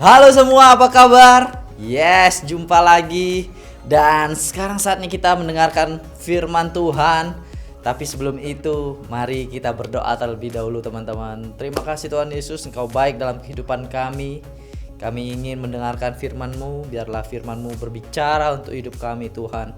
Halo semua, apa kabar? Yes, jumpa lagi. Dan sekarang saatnya kita mendengarkan firman Tuhan. Tapi sebelum itu, mari kita berdoa terlebih dahulu teman-teman. Terima kasih Tuhan Yesus, Engkau baik dalam kehidupan kami. Kami ingin mendengarkan firman-Mu. Biarlah firman-Mu berbicara untuk hidup kami Tuhan,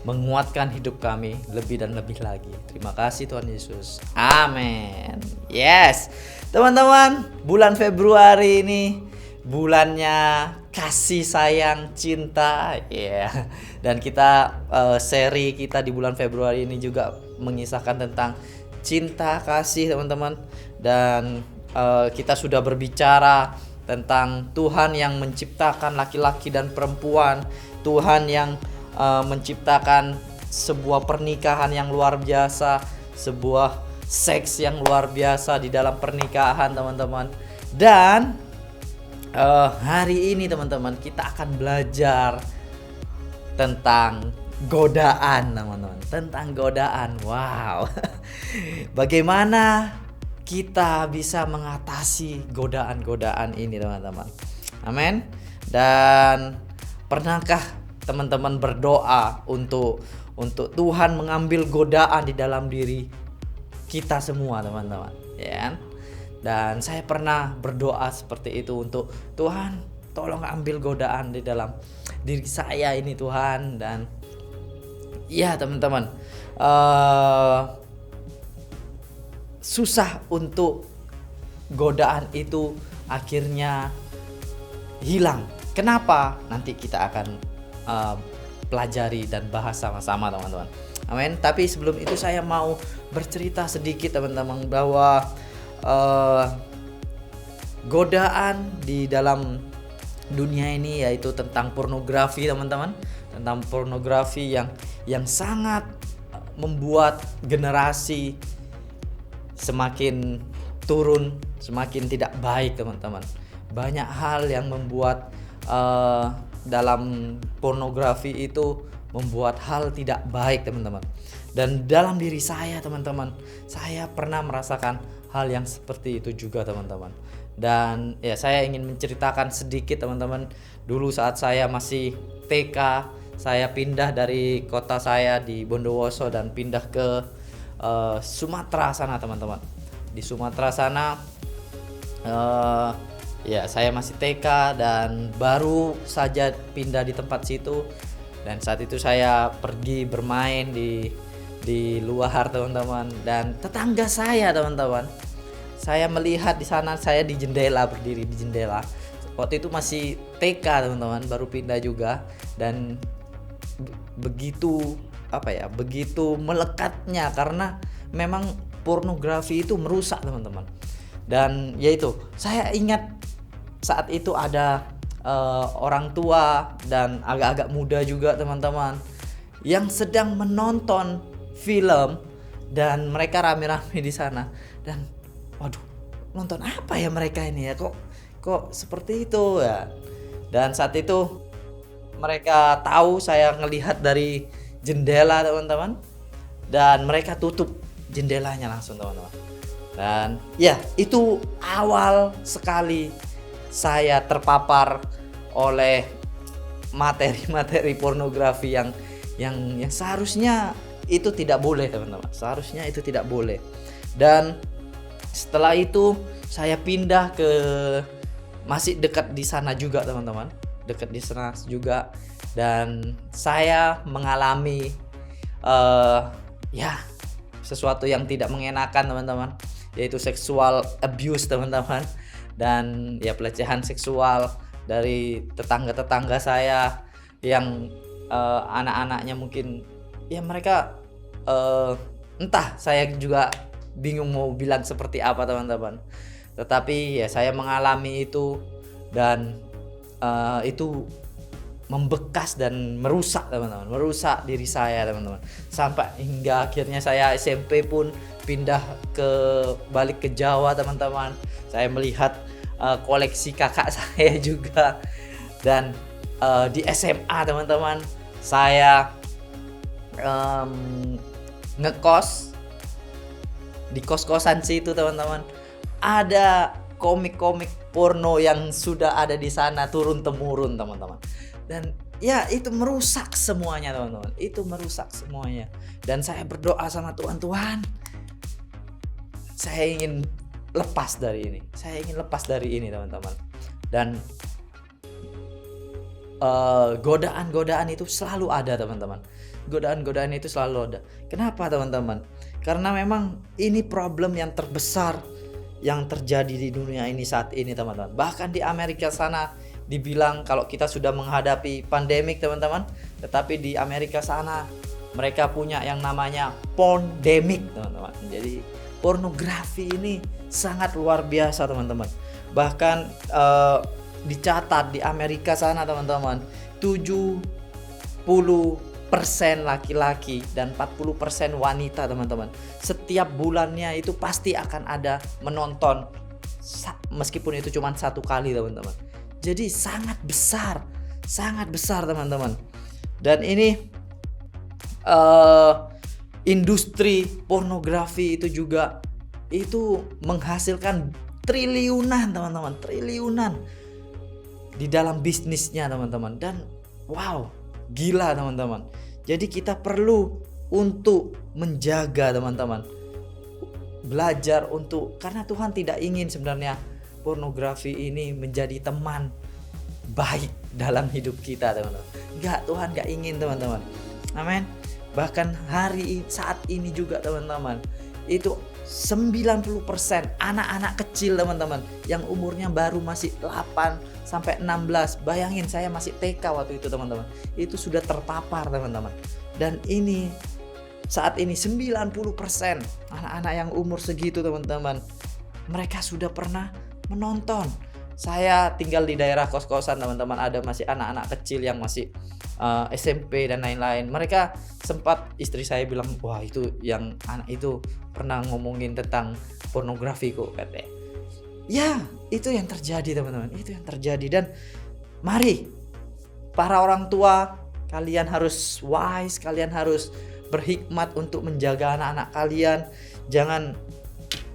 menguatkan hidup kami lebih dan lebih lagi. Terima kasih Tuhan Yesus. Amin. Yes. Teman-teman, bulan Februari ini bulannya kasih sayang cinta. Yeah. Dan kita seri kita di bulan Februari ini juga mengisahkan tentang cinta kasih teman-teman. Dan kita sudah berbicara tentang Tuhan yang menciptakan laki-laki dan perempuan. Tuhan yang menciptakan sebuah pernikahan yang luar biasa, sebuah seks yang luar biasa di dalam pernikahan teman-teman. Dan hari ini teman-teman kita akan belajar tentang godaan teman-teman, tentang godaan. Wow. Bagaimana kita bisa mengatasi godaan-godaan ini teman-teman. Amin. Dan pernahkah teman-teman berdoa untuk Tuhan mengambil godaan di dalam diri kita semua teman-teman, ya kan? Dan saya pernah berdoa seperti itu untuk Tuhan, tolong ambil godaan di dalam diri saya ini Tuhan. Dan ya teman-teman, susah untuk godaan itu akhirnya hilang. Kenapa? Nanti kita akan pelajari dan bahas sama-sama teman-teman. Amin. Tapi sebelum itu saya mau bercerita sedikit teman-teman bahwa godaan di dalam dunia ini yaitu tentang pornografi teman-teman, tentang pornografi yang sangat membuat generasi semakin turun, semakin tidak baik teman-teman. Banyak hal yang membuat dalam pornografi itu membuat hal tidak baik teman-teman. Dan dalam diri saya teman-teman, saya pernah merasakan hal yang seperti itu juga teman-teman. Dan ya saya ingin menceritakan sedikit teman-teman. Dulu saat saya masih TK, saya pindah dari kota saya di Bondowoso dan pindah ke Sumatera sana teman-teman. Di Sumatera sana ya saya masih TK dan baru saja pindah di tempat situ. Dan saat itu saya pergi bermain di luar teman-teman, dan tetangga saya teman-teman, saya melihat di sana, saya di jendela, berdiri di jendela. Waktu itu masih TK teman-teman, baru pindah juga. Dan begitu melekatnya, karena memang pornografi itu merusak teman-teman. Dan yaitu saya ingat saat itu ada orang tua dan agak-agak muda juga teman-teman yang sedang menonton film, dan mereka rame-rame di sana. Dan waduh, nonton apa ya mereka ini ya, kok seperti itu ya. Dan saat itu mereka tahu saya ngelihat dari jendela teman-teman, dan mereka tutup jendelanya langsung teman-teman. Dan ya itu awal sekali saya terpapar oleh materi-materi pornografi yang seharusnya itu tidak boleh teman-teman. Seharusnya itu tidak boleh. Dan setelah itu saya pindah ke masih dekat di sana juga teman-teman. Dekat di sana juga, dan saya mengalami sesuatu yang tidak mengenakan teman-teman, yaitu sexual abuse teman-teman. Dan ya pelecehan seksual dari tetangga-tetangga saya yang anak-anaknya mungkin ya mereka entah, saya juga bingung mau bilang seperti apa teman-teman. Tetapi ya saya mengalami itu, dan itu membekas dan merusak teman-teman, merusak diri saya teman-teman. Sampai hingga akhirnya saya SMP pun balik ke Jawa teman-teman. Saya melihat koleksi kakak saya juga. Dan di SMA teman-teman, saya ngekos di kos-kosan situ teman-teman. Ada komik-komik porno yang sudah ada di sana turun temurun teman-teman. Dan ya itu merusak semuanya teman-teman. Itu merusak semuanya. Dan saya berdoa sama Tuhan, Tuhan, saya ingin lepas dari ini. Saya ingin lepas dari ini teman-teman. Dan godaan-godaan itu selalu ada teman-teman. Godaan-godaan itu selalu ada. Kenapa teman-teman? Karena memang ini problem yang terbesar yang terjadi di dunia ini saat ini teman-teman. Bahkan di Amerika sana dibilang kalau kita sudah menghadapi pandemik teman-teman, tetapi di Amerika sana mereka punya yang namanya porndemic teman-teman. Jadi pornografi ini sangat luar biasa teman-teman. Bahkan dicatat di Amerika sana teman-teman, 70% laki-laki dan 40% wanita teman-teman. Setiap bulannya itu pasti akan ada menonton, meskipun itu cuma satu kali teman-teman. Jadi sangat besar teman-teman. Dan ini industri pornografi itu juga itu menghasilkan triliunan teman-teman, triliunan di dalam bisnisnya teman-teman. Dan wow, gila teman-teman. Jadi kita perlu untuk menjaga teman-teman, belajar untuk, karena Tuhan tidak ingin sebenarnya pornografi ini menjadi teman baik dalam hidup kita teman-teman. Tuhan gak ingin teman-teman. Amin. Bahkan saat ini juga teman-teman, itu 90% anak-anak kecil teman-teman yang umurnya baru masih 8 sampai 16. Bayangin, saya masih TK waktu itu teman-teman. Itu sudah terpapar teman-teman. Dan ini saat ini 90% anak-anak yang umur segitu teman-teman, mereka sudah pernah menonton. Saya tinggal di daerah kos-kosan teman-teman, ada masih anak-anak kecil yang masih SMP dan lain-lain. Mereka sempat, istri saya bilang, wah itu yang anak itu pernah ngomongin tentang pornografi kok katanya. Ya, itu yang terjadi teman-teman, itu yang terjadi. Dan mari para orang tua, kalian harus wise, kalian harus berhikmat untuk menjaga anak-anak kalian. Jangan,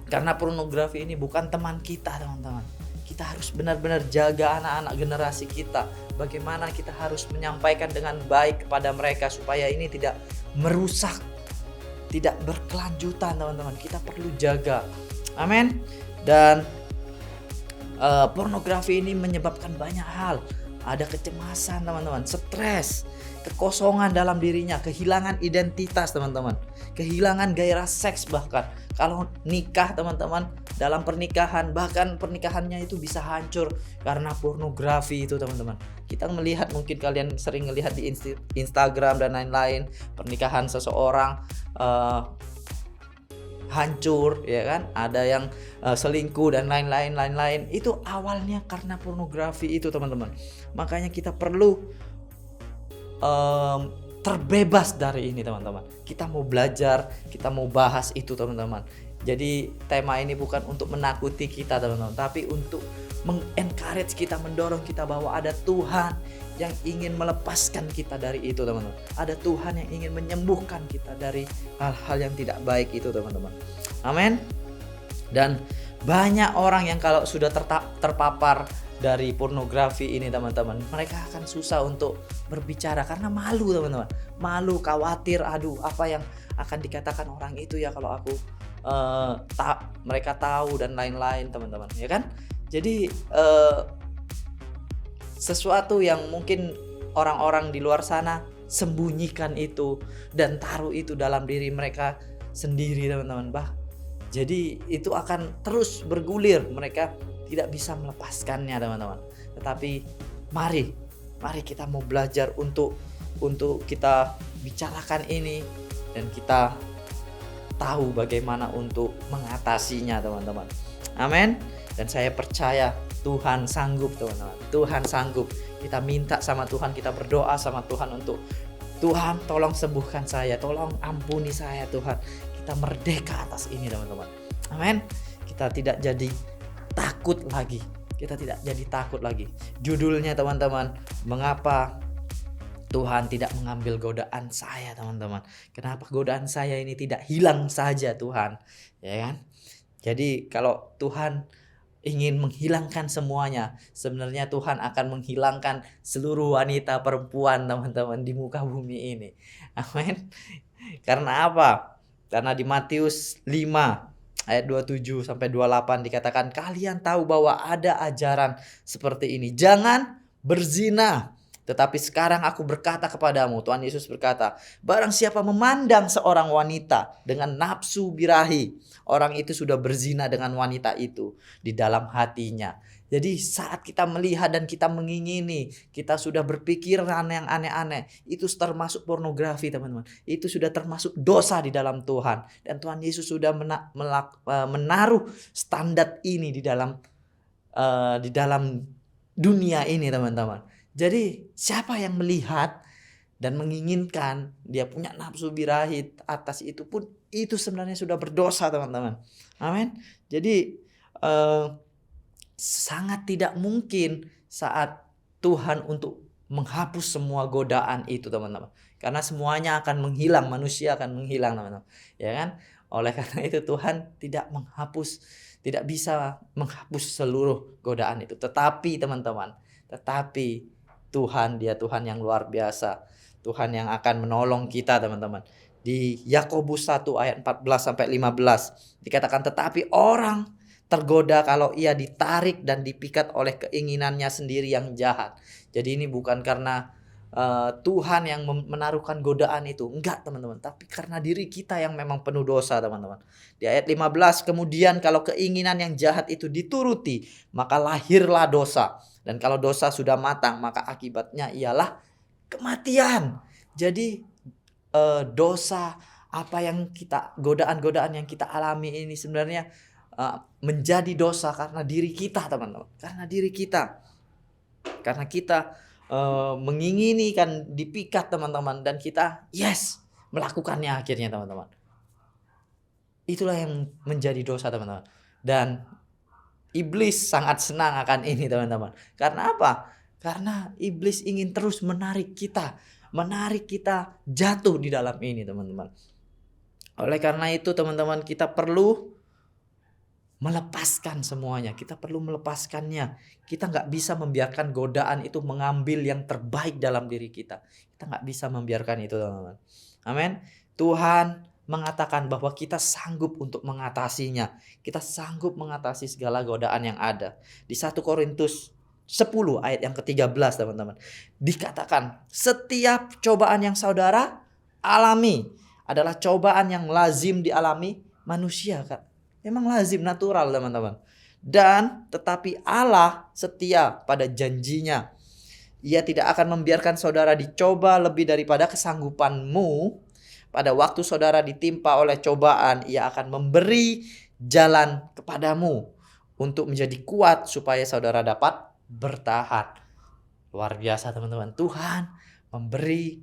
karena pornografi ini bukan teman kita teman-teman. Kita harus benar-benar jaga anak-anak generasi kita. Bagaimana kita harus menyampaikan dengan baik kepada mereka supaya ini tidak merusak, tidak berkelanjutan teman-teman. Kita perlu jaga. Amin. Dan pornografi ini menyebabkan banyak hal. Ada kecemasan teman-teman, stres, kekosongan dalam dirinya, kehilangan identitas teman-teman, kehilangan gairah seks. Bahkan kalau nikah teman-teman, dalam pernikahan, bahkan pernikahannya itu bisa hancur karena pornografi itu teman-teman. Kita melihat, mungkin kalian sering melihat di Instagram dan lain-lain, pernikahan seseorang hancur, ya kan? Ada yang selingkuh dan lain-lain. Itu awalnya karena pornografi itu teman-teman. Makanya kita perlu terbebas dari ini teman-teman. Kita mau belajar, kita mau bahas itu teman-teman. Jadi tema ini bukan untuk menakuti kita teman-teman, tapi untuk mengencourage kita, mendorong kita bahwa ada Tuhan yang ingin melepaskan kita dari itu teman-teman. Ada Tuhan yang ingin menyembuhkan kita dari hal-hal yang tidak baik itu teman-teman. Amin. Dan banyak orang yang kalau sudah terpapar dari pornografi ini teman-teman, mereka akan susah untuk berbicara karena malu teman-teman. Malu, khawatir, aduh apa yang akan dikatakan orang itu ya kalau aku mereka tahu dan lain-lain teman-teman, ya kan? Jadi sesuatu yang mungkin orang-orang di luar sana sembunyikan itu dan taruh itu dalam diri mereka sendiri teman-teman. Jadi itu akan terus bergulir, mereka tidak bisa melepaskannya teman-teman. Tetapi mari kita mau belajar untuk kita bicarakan ini dan kita tahu bagaimana untuk mengatasinya teman-teman. Amin. Dan saya percaya Tuhan sanggup teman-teman. Tuhan sanggup. Kita minta sama Tuhan, kita berdoa sama Tuhan untuk Tuhan tolong sembuhkan saya, tolong ampuni saya Tuhan. Kita merdeka atas ini teman-teman. Amin. Kita tidak jadi takut lagi. Kita tidak jadi takut lagi. Judulnya teman-teman, mengapa Tuhan tidak mengambil godaan saya teman-teman. Kenapa godaan saya ini tidak hilang saja Tuhan, ya kan? Jadi kalau Tuhan ingin menghilangkan semuanya. Sebenarnya Tuhan akan menghilangkan seluruh wanita perempuan teman-teman di muka bumi ini. Amin. Karena apa? Karena di Matius 5 ayat 27 sampai 28 dikatakan, kalian tahu bahwa ada ajaran seperti ini. Jangan berzina. Tetapi sekarang aku berkata kepadamu, Tuhan Yesus berkata, barang siapa memandang seorang wanita dengan nafsu birahi, orang itu sudah berzina dengan wanita itu di dalam hatinya. Jadi saat kita melihat dan kita mengingini, kita sudah berpikiran yang aneh-aneh, itu termasuk pornografi teman-teman. Itu sudah termasuk dosa di dalam Tuhan. Dan Tuhan Yesus sudah menaruh standar ini di dalam dunia ini teman-teman. Jadi siapa yang melihat dan menginginkan, dia punya nafsu birahi atas itu pun, itu sebenarnya sudah berdosa teman-teman. Amin. Jadi sangat tidak mungkin saat Tuhan untuk menghapus semua godaan itu teman-teman. Karena semuanya akan menghilang, manusia akan menghilang teman-teman. Ya kan? Oleh karena itu Tuhan tidak bisa menghapus seluruh godaan itu. Tetapi teman-teman, Tuhan, dia Tuhan yang luar biasa. Tuhan yang akan menolong kita teman-teman. Di Yakobus 1 ayat 14 sampai 15 dikatakan, tetapi orang tergoda kalau ia ditarik dan dipikat oleh keinginannya sendiri yang jahat. Jadi ini bukan karena Tuhan yang menaruhkan godaan itu. Enggak teman-teman. Tapi karena diri kita yang memang penuh dosa teman-teman. Di ayat 15, kemudian kalau keinginan yang jahat itu dituruti, maka lahirlah dosa. Dan kalau dosa sudah matang, maka akibatnya ialah kematian. Jadi dosa, apa yang godaan-godaan yang kita alami ini sebenarnya menjadi dosa karena diri kita teman-teman. Karena kita mengingini kan dipikat teman-teman, dan kita melakukannya akhirnya teman-teman. Itulah yang menjadi dosa teman-teman. Dan iblis sangat senang akan ini teman-teman. Karena apa? Karena iblis ingin terus menarik kita jatuh di dalam ini teman-teman. Oleh karena itu teman-teman, kita perlu melepaskan semuanya. Kita perlu melepaskannya. Kita gak bisa membiarkan godaan itu mengambil yang terbaik dalam diri kita. Kita gak bisa membiarkan itu teman-teman. Amin. Tuhan mengatakan bahwa kita sanggup untuk mengatasinya. Kita sanggup mengatasi segala godaan yang ada. Di 1 Korintus 10 ayat yang ke-13 teman-teman. Dikatakan, setiap cobaan yang saudara alami adalah cobaan yang lazim dialami manusia. Memang lazim, natural teman-teman. Dan tetapi Allah setia pada janjinya. Ia tidak akan membiarkan saudara dicoba lebih daripada kesanggupanmu. Pada waktu saudara ditimpa oleh cobaan, ia akan memberi jalan kepadamu untuk menjadi kuat supaya saudara dapat bertahan. Luar biasa teman-teman. Tuhan memberi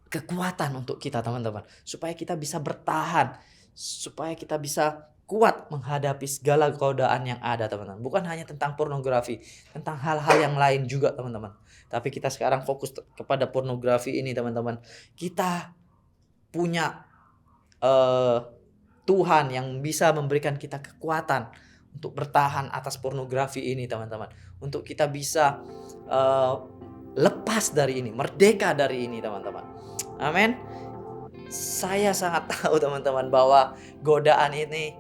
kekuatan untuk kita teman-teman, supaya kita bisa bertahan, supaya kita bisa kuat menghadapi segala godaan yang ada teman-teman. Bukan hanya tentang pornografi, tentang hal-hal yang lain juga teman-teman. Tapi kita sekarang fokus kepada pornografi ini teman-teman. Kita punya Tuhan yang bisa memberikan kita kekuatan untuk bertahan atas pornografi ini teman-teman. Untuk kita bisa lepas dari ini, merdeka dari ini teman-teman. Amin. Saya sangat tahu teman-teman bahwa godaan ini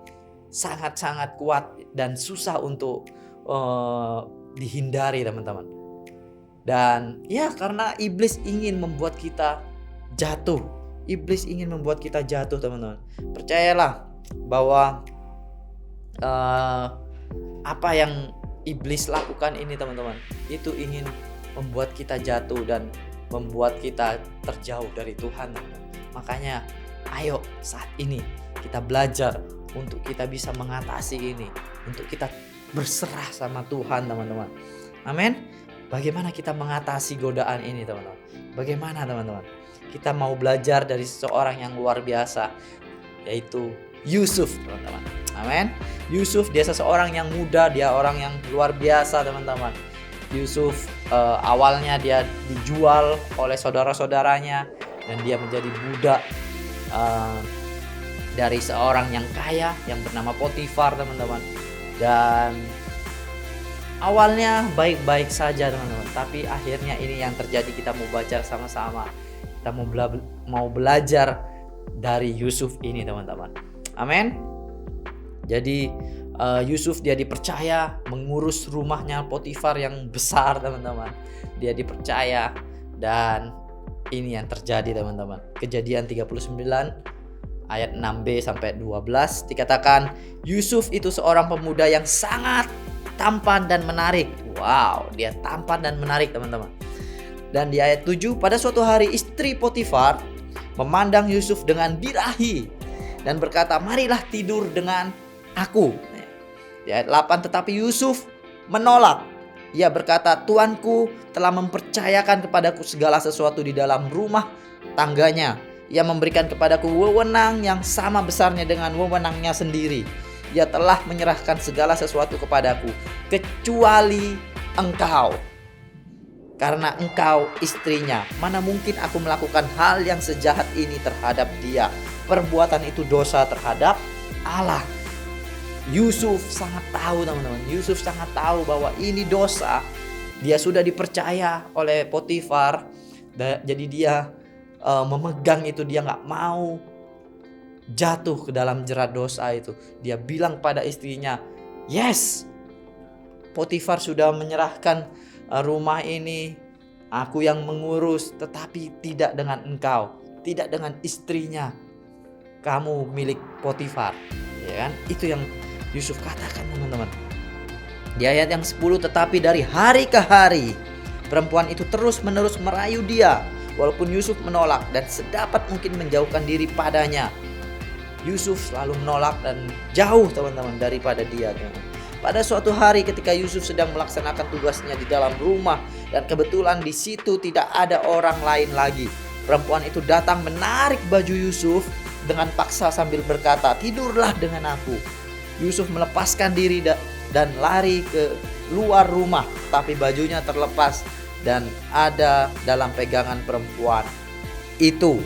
sangat-sangat kuat dan susah untuk dihindari teman-teman. Dan karena iblis ingin membuat kita jatuh. Iblis ingin membuat kita jatuh teman-teman. Percayalah bahwa apa yang iblis lakukan ini teman-teman, itu ingin membuat kita jatuh dan membuat kita terjauh dari Tuhan teman-teman. Makanya ayo saat ini kita belajar untuk kita bisa mengatasi ini, untuk kita berserah sama Tuhan teman-teman. Amin. Bagaimana kita mengatasi godaan ini teman-teman? Bagaimana teman-teman? Kita mau belajar dari seseorang yang luar biasa, yaitu Yusuf teman-teman. Amin. Yusuf, dia seseorang yang muda, dia orang yang luar biasa teman-teman. Yusuf awalnya dia dijual oleh saudara-saudaranya dan dia menjadi budak dari seorang yang kaya yang bernama Potifar teman-teman. Dan awalnya baik-baik saja teman-teman, tapi akhirnya ini yang terjadi. Kita mau baca sama-sama, kita mau belajar dari Yusuf ini teman-teman. Amin. Jadi Yusuf dia dipercaya mengurus rumahnya Potifar yang besar teman-teman. Dia dipercaya, dan ini yang terjadi teman-teman. Kejadian 39 ayat 6b sampai 12 dikatakan, Yusuf itu seorang pemuda yang sangat tampan dan menarik. Wow, dia tampan dan menarik teman-teman. Dan di ayat 7, pada suatu hari istri Potifar memandang Yusuf dengan birahi dan berkata, marilah tidur dengan aku. Di ayat 8, tetapi Yusuf menolak. Ia berkata, tuanku telah mempercayakan kepadaku segala sesuatu di dalam rumah tangganya. Ia memberikan kepadaku wewenang yang sama besarnya dengan wewenangnya sendiri. Ia telah menyerahkan segala sesuatu kepadaku, kecuali engkau. Karena engkau istrinya, mana mungkin aku melakukan hal yang sejahat ini terhadap dia. Perbuatan itu dosa terhadap Allah. Yusuf sangat tahu teman-teman. Yusuf sangat tahu bahwa ini dosa. Dia sudah dipercaya oleh Potifar. Jadi dia memegang itu. Dia gak mau jatuh ke dalam jerat dosa itu. Dia bilang pada istrinya, yes, Potifar sudah menyerahkan rumah ini, aku yang mengurus, tetapi tidak dengan engkau, tidak dengan istrinya. Kamu milik Potifar, ya kan? Itu yang Yusuf katakan teman-teman. Di ayat yang 10, tetapi dari hari ke hari perempuan itu terus-menerus merayu dia, walaupun Yusuf menolak dan sedapat mungkin menjauhkan diri padanya. Yusuf selalu menolak dan jauh teman-teman daripada dia. Pada suatu hari ketika Yusuf sedang melaksanakan tugasnya di dalam rumah, dan kebetulan di situ tidak ada orang lain lagi, perempuan itu datang menarik baju Yusuf dengan paksa sambil berkata, tidurlah dengan aku. Yusuf melepaskan diri dan lari ke luar rumah, tapi bajunya terlepas dan ada dalam pegangan perempuan itu.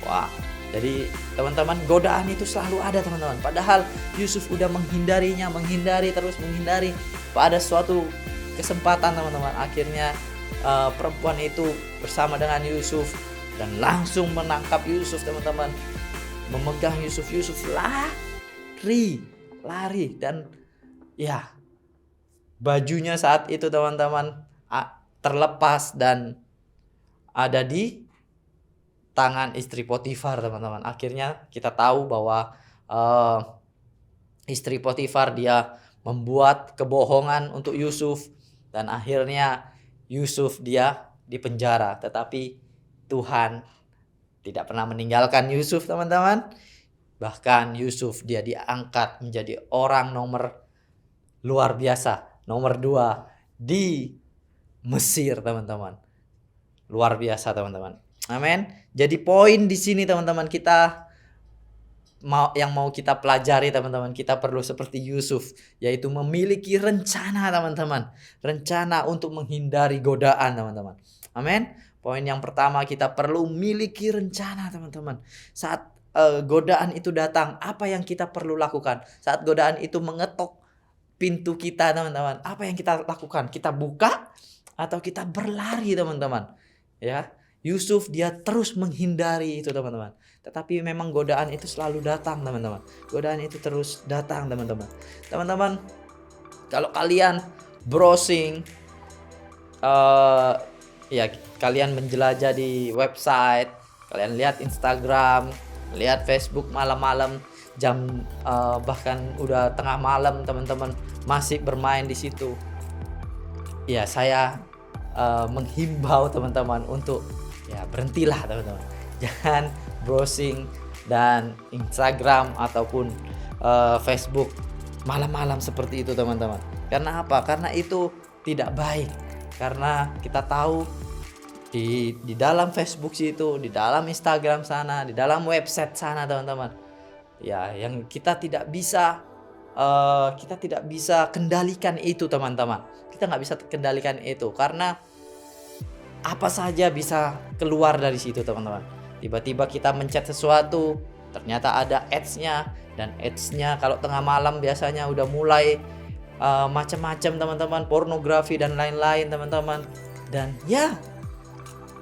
Wah, jadi teman-teman, godaan itu selalu ada teman-teman. Padahal Yusuf udah menghindari. Pada suatu kesempatan teman-teman, akhirnya perempuan itu bersama dengan Yusuf dan langsung menangkap Yusuf teman-teman, memegang Yusuf. Yusuf lari dan ya, bajunya saat itu teman-teman terlepas dan ada di tangan istri Potifar teman-teman. Akhirnya kita tahu bahwa istri Potifar dia membuat kebohongan untuk Yusuf, dan akhirnya Yusuf dia dipenjara. Tetapi Tuhan tidak pernah meninggalkan Yusuf teman-teman. Bahkan Yusuf dia diangkat menjadi orang nomor luar biasa, nomor 2 di Mesir teman-teman. Luar biasa teman-teman. Amin. Jadi poin di sini teman-teman, yang mau kita pelajari teman-teman, kita perlu seperti Yusuf, yaitu memiliki rencana teman-teman. Rencana untuk menghindari godaan teman-teman. Amin. Poin yang pertama, kita perlu memiliki rencana teman-teman. Saat godaan itu datang, apa yang kita perlu lakukan? Saat godaan itu mengetok pintu kita teman-teman, apa yang kita lakukan? Kita buka atau kita berlari teman-teman? Ya, Yusuf dia terus menghindari itu teman-teman. Tetapi memang godaan itu selalu datang teman-teman. Godaan itu terus datang teman-teman. Teman-teman, kalau kalian browsing, ya kalian menjelajah di website, kalian lihat Instagram, lihat Facebook malam-malam, jam bahkan udah tengah malam teman-teman masih bermain di situ. Ya, saya menghimbau teman-teman untuk ya berhentilah teman-teman. Jangan browsing dan Instagram ataupun Facebook malam-malam seperti itu teman-teman. Karena apa? Karena itu tidak baik. Karena kita tahu di dalam Facebook situ, di dalam Instagram sana, di dalam website sana teman-teman, ya yang kita tidak bisa kendalikan itu teman-teman. Kita nggak bisa kendalikan itu karena apa saja bisa keluar dari situ teman-teman. Tiba-tiba kita mencet sesuatu, ternyata ada ads-nya, Dan ads-nya kalau tengah malam biasanya udah mulai macam-macam teman-teman, pornografi dan lain-lain teman-teman. Dan ya,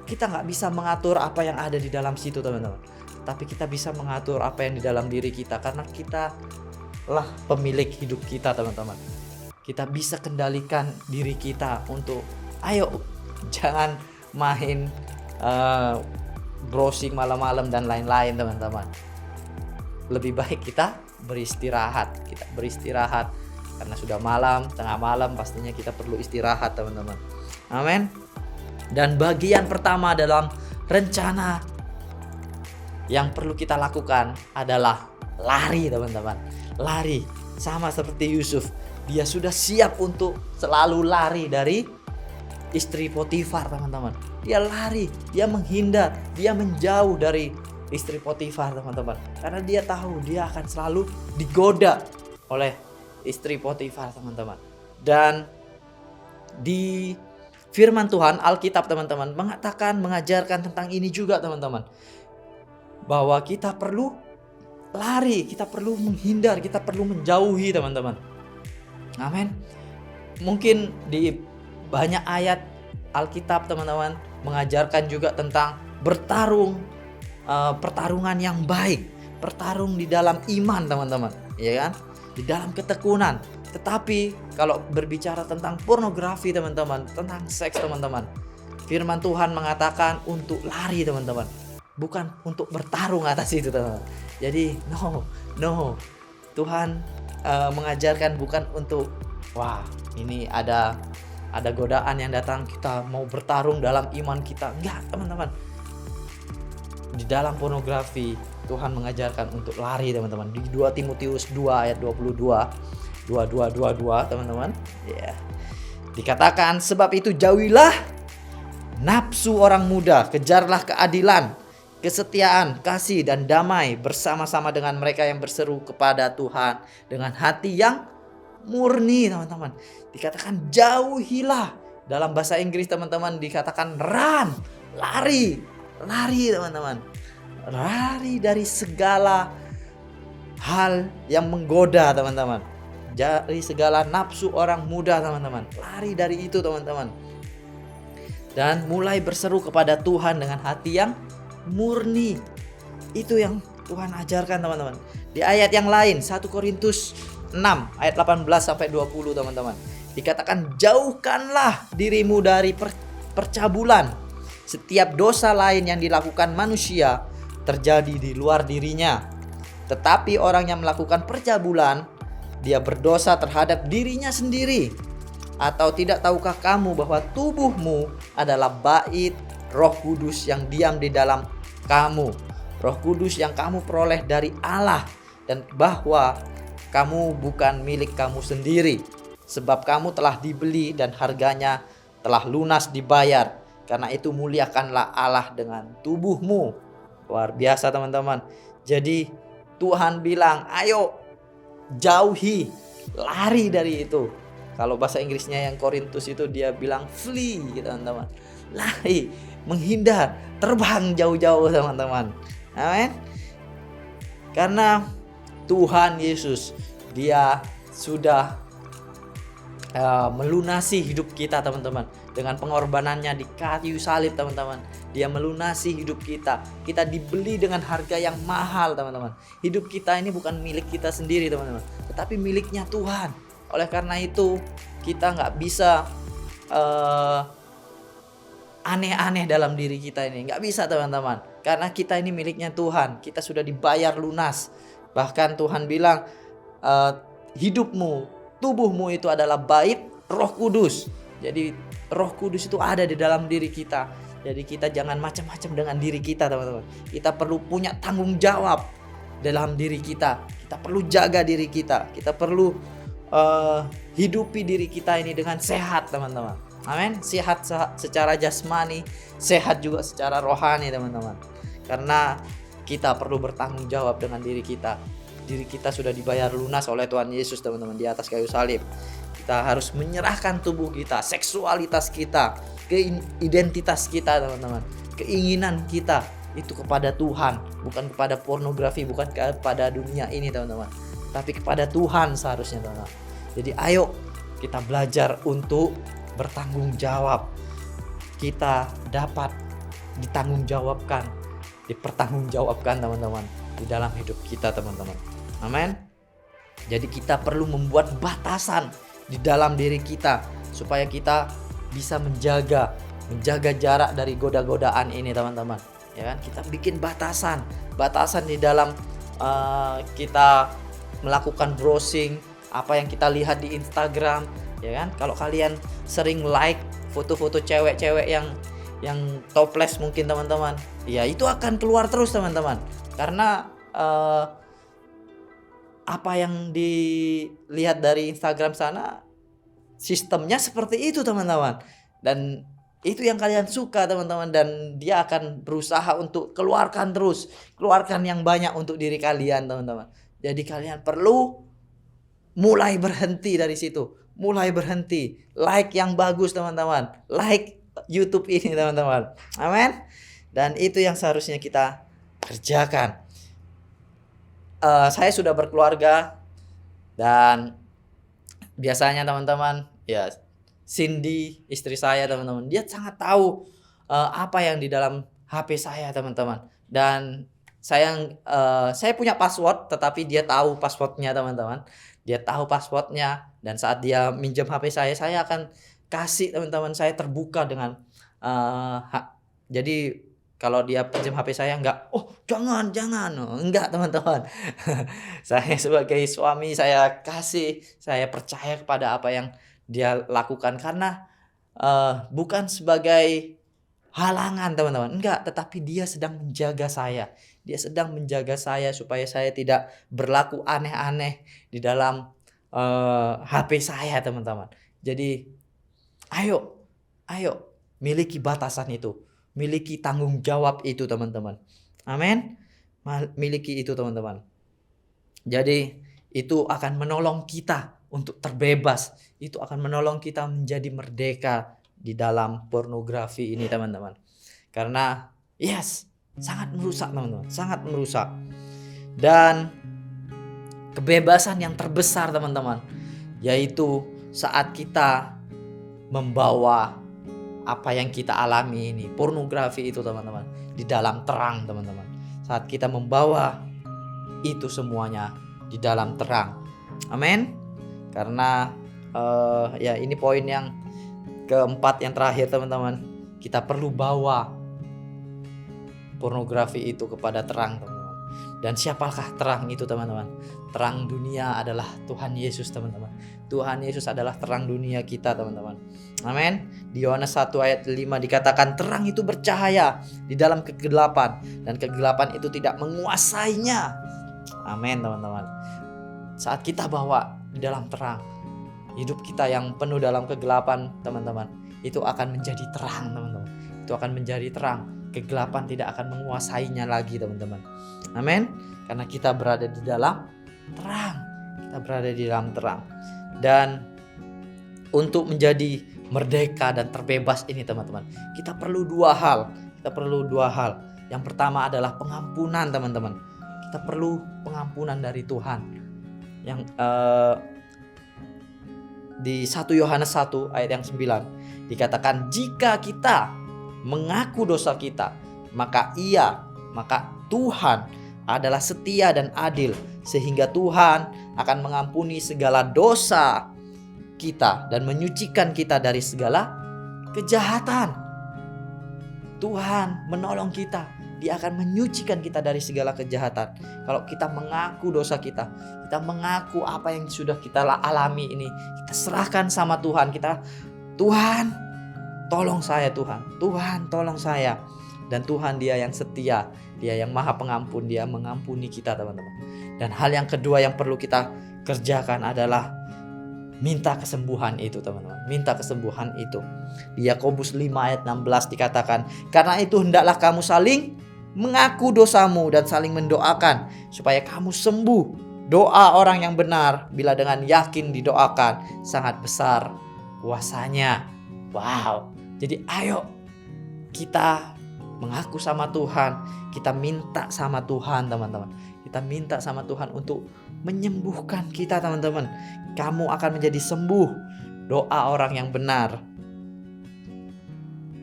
kita nggak bisa mengatur apa yang ada di dalam situ teman-teman, tapi kita bisa mengatur apa yang di dalam diri kita, karena kita lah pemilik hidup kita teman-teman. Kita bisa kendalikan diri kita untuk ayo jangan main browsing malam-malam dan lain-lain teman-teman. Lebih baik kita beristirahat karena sudah malam, tengah malam pastinya kita perlu istirahat teman-teman. Amin. Dan bagian pertama dalam rencana yang perlu kita lakukan adalah lari teman-teman. Lari, sama seperti Yusuf, dia sudah siap untuk selalu lari dari istri Potifar teman-teman. Dia lari, dia menghindar, dia menjauh dari istri Potifar teman-teman, karena dia tahu dia akan selalu digoda oleh istri Potifar teman-teman. Dan di firman Tuhan Alkitab teman-teman mengajarkan tentang ini juga teman-teman, bahwa kita perlu lari, kita perlu menghindar, kita perlu menjauhi teman-teman. Amin. Mungkin di banyak ayat Alkitab teman-teman mengajarkan juga tentang bertarung, pertarungan yang baik, bertarung di dalam iman teman-teman, ya kan, di dalam ketekunan. Tetapi kalau berbicara tentang pornografi teman-teman, tentang seks teman-teman, firman Tuhan mengatakan untuk lari teman-teman, bukan untuk bertarung atas itu teman-teman. Jadi no, Tuhan mengajarkan bukan untuk ini ada godaan yang datang, kita mau bertarung dalam iman kita. Enggak teman-teman. Di dalam pornografi Tuhan mengajarkan untuk lari teman-teman. Di 2 Timotius 2 ayat 22 teman-teman, ya. Dikatakan, sebab itu jauhilah nafsu orang muda, kejarlah keadilan, kesetiaan, kasih dan damai bersama-sama dengan mereka yang berseru kepada Tuhan dengan hati yang murni teman-teman. Dikatakan jauhilah, dalam bahasa Inggris teman-teman dikatakan run, lari teman-teman. Lari dari segala hal yang menggoda teman-teman, dari segala nafsu orang muda teman-teman. Lari dari itu teman-teman, dan mulai berseru kepada Tuhan dengan hati yang murni. Itu yang Tuhan ajarkan teman-teman. Di ayat yang lain 1 Korintus 6 ayat 18 sampai 20 teman-teman, dikatakan jauhkanlah dirimu dari percabulan. Setiap dosa lain yang dilakukan manusia terjadi di luar dirinya, tetapi orang yang melakukan percabulan, dia berdosa terhadap dirinya sendiri. Atau tidak tahukah kamu bahwa tubuhmu adalah bait Roh Kudus yang diam di dalam kamu, Roh Kudus yang kamu peroleh dari Allah, dan bahwa kamu bukan milik kamu sendiri, sebab kamu telah dibeli dan harganya telah lunas dibayar. Karena itu muliakanlah Allah dengan tubuhmu. Luar biasa teman-teman. Jadi Tuhan bilang ayo jauhi, lari dari itu. Kalau bahasa Inggrisnya yang Korintus itu dia bilang flee teman-teman. Lari, menghindar, terbang jauh-jauh teman-teman. Amin. Karena Tuhan Yesus dia sudah melunasi hidup kita teman-teman, dengan pengorbanannya di kayu salib teman-teman. Dia melunasi hidup kita. Kita dibeli dengan harga yang mahal teman-teman. Hidup kita ini bukan milik kita sendiri teman-teman, tetapi miliknya Tuhan. Oleh karena itu kita nggak bisa aneh-aneh dalam diri kita ini, nggak bisa teman-teman, karena kita ini miliknya Tuhan. Kita sudah dibayar lunas. Bahkan Tuhan bilang hidupmu, tubuhmu itu adalah bait Roh Kudus. Jadi Roh Kudus itu ada di dalam diri kita. Jadi kita jangan macam-macam dengan diri kita teman-teman. Kita perlu punya tanggung jawab dalam diri kita. Kita perlu jaga diri kita. Kita perlu hidupi diri kita ini dengan sehat teman-teman. Amin. Sehat secara jasmani, sehat juga secara rohani teman-teman. Karena kita perlu bertanggung jawab dengan diri kita. Diri kita sudah dibayar lunas oleh Tuhan Yesus teman-teman di atas kayu salib. Kita harus menyerahkan tubuh kita, seksualitas kita, identitas kita teman-teman, keinginan kita itu kepada Tuhan, bukan kepada pornografi, bukan kepada dunia ini teman-teman, tapi kepada Tuhan seharusnya teman-teman. Jadi ayo kita belajar untuk bertanggung jawab. Kita dapat dipertanggungjawabkan teman-teman di dalam hidup kita teman-teman. Amin. Jadi kita perlu membuat batasan di dalam diri kita supaya kita bisa menjaga jarak dari goda-godaan ini teman-teman. Ya kan? Kita bikin batasan di dalam kita melakukan browsing apa yang kita lihat di Instagram, ya kan? Kalau kalian sering like foto-foto cewek-cewek yang topless mungkin teman-teman, ya itu akan keluar terus teman-teman. Karena apa yang dilihat dari Instagram sana sistemnya seperti itu teman-teman, dan itu yang kalian suka teman-teman, dan dia akan berusaha untuk keluarkan yang banyak untuk diri kalian teman-teman. Jadi kalian perlu mulai berhenti dari situ, like yang bagus teman-teman, like YouTube ini teman-teman. Amin. Dan itu yang seharusnya kita kerjakan. Saya sudah berkeluarga, dan biasanya teman-teman, ya Cindy istri saya teman-teman, dia sangat tahu apa yang di dalam HP saya teman-teman. Dan saya punya password, tetapi dia tahu passwordnya teman-teman. Dia tahu passwordnya, dan saat dia minjem HP saya akan kasih teman-teman. Saya terbuka dengan jadi kalau dia pinjam HP saya enggak, jangan, enggak teman-teman. Saya sebagai suami, saya percaya kepada apa yang dia lakukan, karena bukan sebagai halangan teman-teman, enggak, tetapi dia sedang menjaga saya supaya saya tidak berlaku aneh-aneh di dalam HP saya teman-teman. Jadi ayo miliki batasan itu, miliki tanggung jawab itu teman-teman. Amin. Miliki itu teman-teman. Jadi itu akan menolong kita untuk terbebas. Itu akan menolong kita menjadi merdeka di dalam pornografi ini teman-teman. Karena sangat merusak teman-teman, sangat merusak. Dan kebebasan yang terbesar teman-teman, yaitu saat kita membawa apa yang kita alami ini, pornografi itu teman-teman, di dalam terang teman-teman. Saat kita membawa itu semuanya di dalam terang. Amin. Karena ini poin yang keempat yang terakhir teman-teman. Kita perlu bawa pornografi itu kepada terang teman-teman. Dan siapakah terang itu teman-teman? Terang dunia adalah Tuhan Yesus teman-teman. Tuhan Yesus adalah terang dunia kita teman-teman. Amin. Di Yohanes 1 ayat 5 dikatakan terang itu bercahaya di dalam kegelapan, dan kegelapan itu tidak menguasainya. Amin teman-teman. Saat kita bawa di dalam terang, hidup kita yang penuh dalam kegelapan teman-teman, itu akan menjadi terang teman-teman. Itu akan menjadi terang. Kegelapan tidak akan menguasainya lagi teman-teman. Amin. Karena kita berada di dalam terang. Dan untuk menjadi merdeka dan terbebas ini teman-teman, kita perlu dua hal. Yang pertama adalah pengampunan teman-teman. Kita perlu pengampunan dari Tuhan. Yang di 1 Yohanes 1 ayat yang 9 dikatakan, jika kita mengaku dosa kita, maka Tuhan adalah setia dan adil, sehingga Tuhan akan mengampuni segala dosa kita dan menyucikan kita dari segala kejahatan. Tuhan menolong kita, Dia akan menyucikan kita dari segala kejahatan. Kalau kita mengaku dosa kita mengaku apa yang sudah kita alami ini, kita serahkan sama Tuhan. Tuhan tolong saya, Tuhan tolong saya. Dan Tuhan Dia yang setia, Dia yang maha pengampun, Dia mengampuni kita teman-teman. Dan hal yang kedua yang perlu kita kerjakan adalah minta kesembuhan itu teman-teman. Minta kesembuhan itu. Di Yakobus 5 ayat 16 dikatakan, karena itu hendaklah kamu saling mengaku dosamu dan saling mendoakan supaya kamu sembuh. Doa orang yang benar bila dengan yakin didoakan sangat besar kuasanya. Wow. Jadi ayo kita mengaku sama Tuhan, kita minta sama Tuhan teman-teman. Kita minta sama Tuhan untuk menyembuhkan kita teman-teman. Kamu akan menjadi sembuh. Doa orang yang benar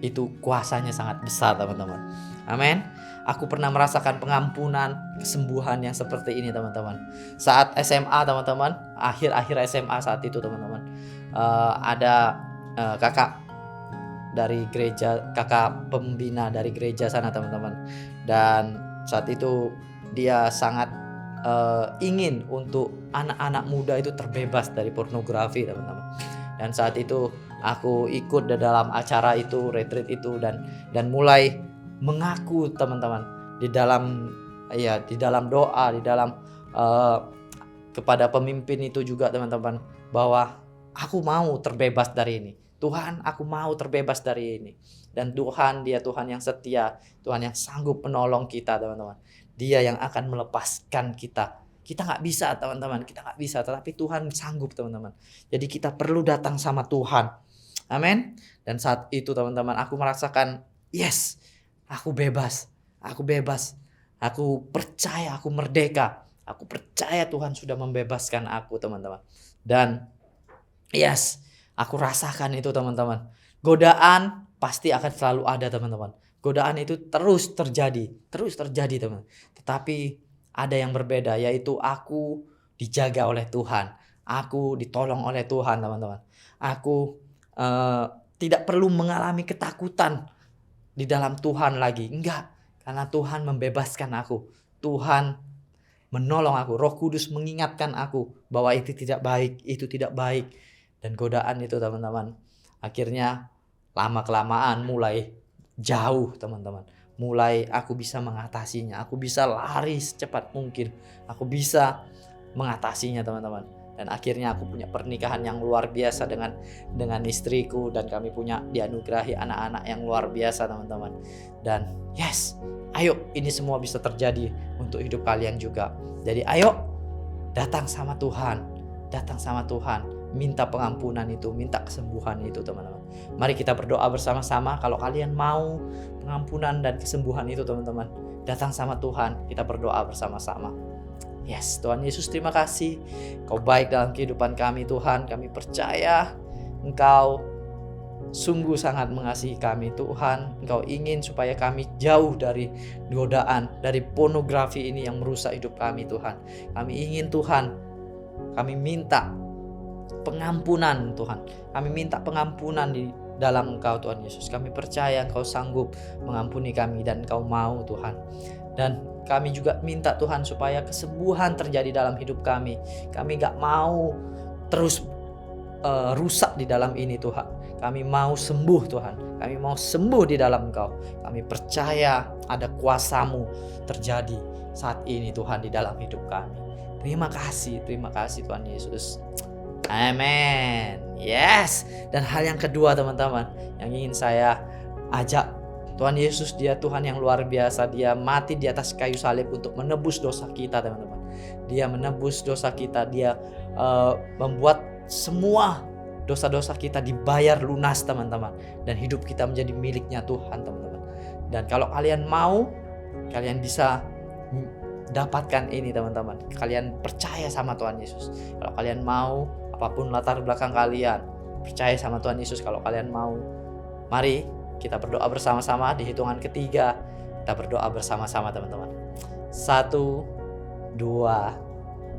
itu kuasanya sangat besar teman-teman. Amin. Aku pernah merasakan pengampunan, kesembuhan yang seperti ini teman-teman. Saat SMA teman-teman, akhir-akhir SMA saat itu teman-teman, ada kakak dari gereja, kakak pembina dari gereja sana teman-teman. Dan saat itu dia sangat ingin untuk anak-anak muda itu terbebas dari pornografi teman-teman. Dan saat itu aku ikut dalam acara itu, retreat itu, dan mulai mengaku teman-teman di dalam doa, di dalam kepada pemimpin itu juga teman-teman, bahwa aku mau terbebas dari ini. Tuhan, aku mau terbebas dari ini. Dan Tuhan, dia Tuhan yang setia, Tuhan yang sanggup menolong kita teman-teman. Dia yang akan melepaskan kita. Kita gak bisa teman-teman, kita gak bisa, tetapi Tuhan sanggup teman-teman. Jadi kita perlu datang sama Tuhan. Amin. Dan saat itu teman-teman, aku merasakan, yes, aku bebas, aku percaya, aku merdeka, aku percaya Tuhan sudah membebaskan aku teman-teman. Dan yes, aku rasakan itu teman-teman. Godaan pasti akan selalu ada teman-teman. Godaan itu terus terjadi teman-teman. Tetapi ada yang berbeda, yaitu aku dijaga oleh Tuhan, aku ditolong oleh Tuhan teman-teman. Aku tidak perlu mengalami ketakutan di dalam Tuhan lagi. Enggak, karena Tuhan membebaskan aku. Tuhan menolong aku. Roh Kudus mengingatkan aku bahwa itu tidak baik. Dan godaan itu teman-teman, akhirnya lama-kelamaan mulai jauh teman-teman. Mulai aku bisa mengatasinya. Aku bisa lari secepat mungkin. Aku bisa mengatasinya teman-teman. Dan akhirnya aku punya pernikahan yang luar biasa dengan istriku, dan kami punya dianugerahi anak-anak yang luar biasa teman-teman. Dan yes, ayo ini semua bisa terjadi untuk hidup kalian juga. Jadi ayo datang sama Tuhan, minta pengampunan itu, minta kesembuhan itu teman-teman. Mari kita berdoa bersama-sama. Kalau kalian mau pengampunan dan kesembuhan itu teman-teman, datang sama Tuhan, kita berdoa bersama-sama. Yes, Tuhan Yesus, terima kasih. Kau baik dalam kehidupan kami Tuhan. Kami percaya Engkau sungguh sangat mengasihi kami Tuhan. Engkau ingin supaya kami jauh dari godaan, dari pornografi ini yang merusak hidup kami Tuhan. Kami ingin Tuhan, kami minta pengampunan Tuhan. Kami minta pengampunan di dalam Engkau Tuhan Yesus. Kami percaya Engkau sanggup mengampuni kami dan Engkau mau Tuhan. Dan kami juga minta Tuhan supaya kesembuhan terjadi dalam hidup kami. Kami gak mau terus rusak di dalam ini Tuhan. Kami mau sembuh Tuhan. Kami mau sembuh di dalam Engkau. Kami percaya ada kuasa-Mu terjadi saat ini Tuhan di dalam hidup kami. Terima kasih Tuhan Yesus. Amen. Yes. Dan hal yang kedua teman-teman, yang ingin saya ajak, Tuhan Yesus dia Tuhan yang luar biasa. Dia mati di atas kayu salib untuk menebus dosa kita teman-teman. Dia menebus dosa kita. Dia membuat semua dosa-dosa kita dibayar lunas teman-teman. Dan hidup kita menjadi miliknya Tuhan teman-teman. Dan kalau kalian mau, kalian bisa dapatkan ini teman-teman. Kalian percaya sama Tuhan Yesus. Kalau kalian mau, apapun latar belakang kalian, percaya sama Tuhan Yesus. Kalau kalian mau, mari kita berdoa bersama-sama. Di hitungan ketiga kita berdoa bersama-sama teman-teman. 1, 2,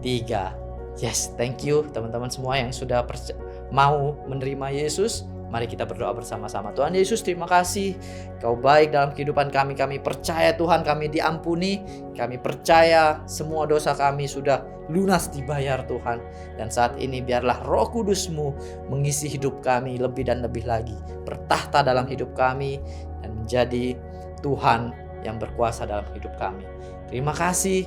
3. Yes, thank you teman-teman semua yang sudah mau menerima Yesus. Mari kita berdoa bersama-sama. Tuhan Yesus, terima kasih. Kau baik dalam kehidupan kami. Kami percaya Tuhan, kami diampuni. Kami percaya semua dosa kami sudah lunas dibayar Tuhan. Dan saat ini biarlah Roh Kudus-Mu mengisi hidup kami lebih dan lebih lagi. Bertahta dalam hidup kami dan menjadi Tuhan yang berkuasa dalam hidup kami. Terima kasih.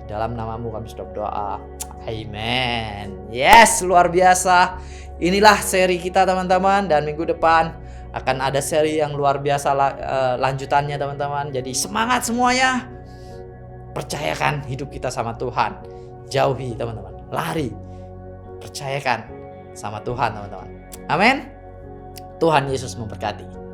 Dalam nama-Mu kami sudah berdoa. Amen. Yes, luar biasa. Inilah seri kita teman-teman, dan minggu depan akan ada seri yang luar biasa lanjutannya teman-teman. Jadi semangat semuanya. Percayakan hidup kita sama Tuhan. Jauhi teman-teman. Lari. Percayakan sama Tuhan teman-teman. Amin. Tuhan Yesus memberkati.